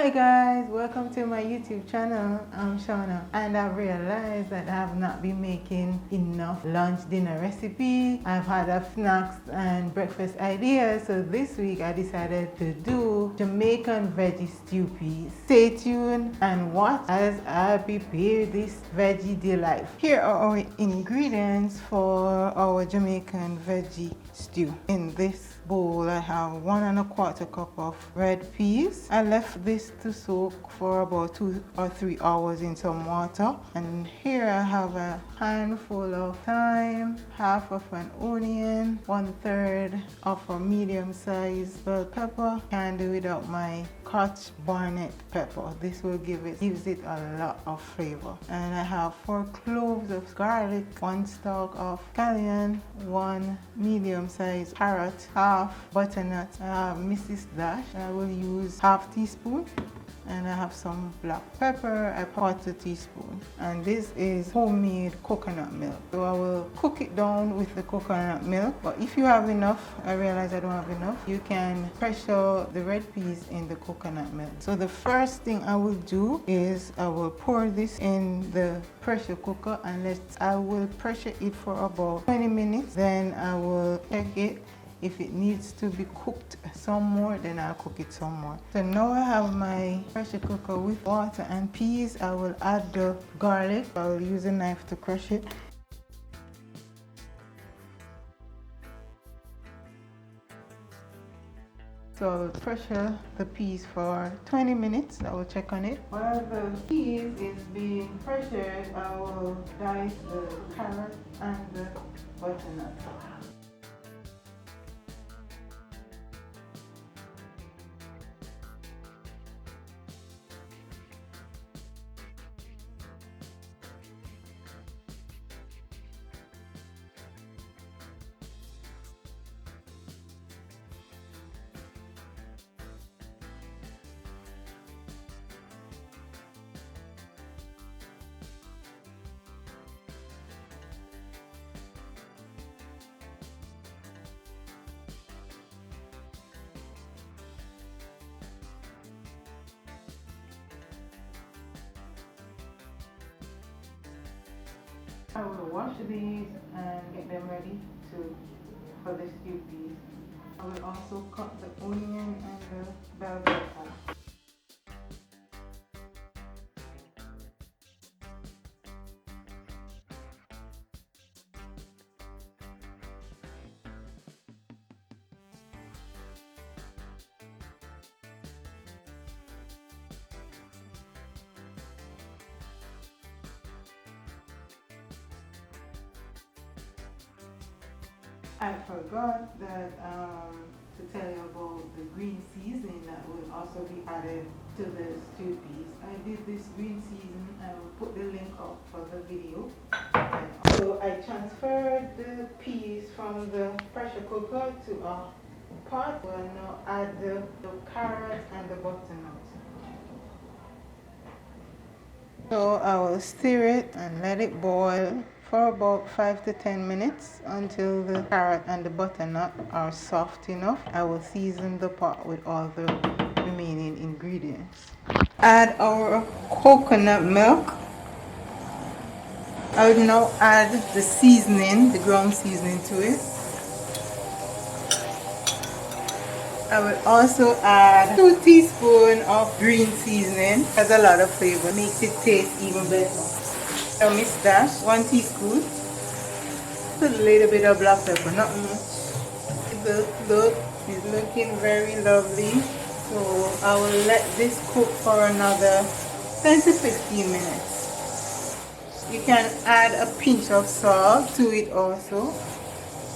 Hi guys, welcome to my YouTube channel. I'm Shawna, and I've realized that I have not been making enough lunch dinner recipe. I've had a snacks and breakfast ideas, so this week I decided to do Jamaican Veggie Stew Peas. Stay tuned and watch as I prepare this veggie delight. Here are our ingredients for our Jamaican Veggie Stew. In this bowl I have 1¼ cup of red peas. I left this to soak for about 2 or 3 hours in some water, and here I have a handful of thyme, half of an onion, 1/3 of a medium-sized bell pepper. Can't do without my Scotch bonnet pepper. This will gives it a lot of flavor. And I have 4 cloves of garlic, 1 stalk of scallion, 1 medium-sized carrot, half butternut. I have Mrs. Dash. I will use ½ teaspoon. And I have some black pepper, a 1/4 teaspoon. And this is homemade coconut milk. So I will cook it down with the coconut milk. But if you have enough, I realize I don't have enough, you can pressure the red peas in the coconut milk. So the first thing I will do is I will pour this in the pressure cooker, and I will pressure it for about 20 minutes. Then I will check it. If it needs to be cooked some more, then I'll cook it some more. So now I have my pressure cooker with water and peas. I will add the garlic. I will use a knife to crush it. So I will pressure the peas for 20 minutes. I will check on it. While the peas is being pressured, I will dice the carrot and the butternut. I will wash these and get them ready for the stew peas. I will also cut the onion and the bell pepper. I forgot that to tell you about the green seasoning that will also be added to the stew peas. I did this green seasoning. I will put the link up for the video. So I transferred the peas from the pressure cooker to a pot. We'll now add the carrot and the butternut. So I will stir it and let it boil for about 5 to 10 minutes until the carrot and the butternut are soft enough. I will season the pot with all the remaining ingredients. Add our coconut milk. I will now add the seasoning, the ground seasoning to it. I will also add 2 teaspoons of green seasoning. Has a lot of flavor, makes it taste even better. So Miss Dash, 1 teaspoon. Put a little bit of black pepper, not much. Look, it's looking very lovely. So I will let this cook for another 10 to 15 minutes. You can add a pinch of salt to it also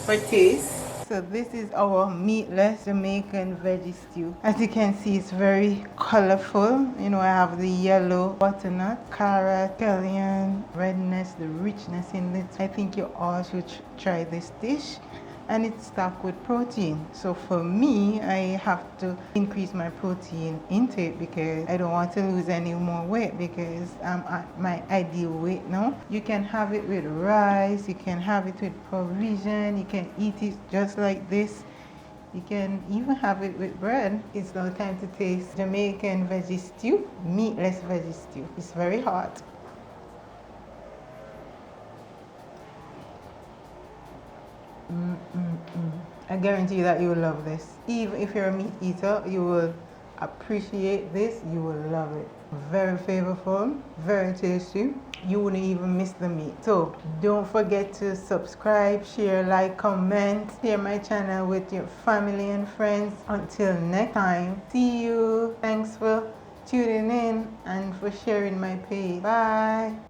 for taste. So this is our meatless Jamaican veggie stew. As you can see, it's very colorful. You know, I have the yellow butternut, carrot, scallion, redness, the richness in it. I think you all should try this dish. And it's stocked with protein. So for me, I have to increase my protein intake because I don't want to lose any more weight because I'm at my ideal weight now. You can have it with rice, you can have it with provision, you can eat it just like this. You can even have it with bread. It's now time to taste Jamaican Veggie Stew, Meatless Veggie Stew. It's very hot. I guarantee you that you will love this. Even if you're a meat eater, you will appreciate this. You will love it. Very flavorful, very tasty. You wouldn't even miss the meat. So don't forget to subscribe, share, like, comment, share my channel with your family and friends. Until next time, see you. Thanks for tuning in and for sharing my page. Bye.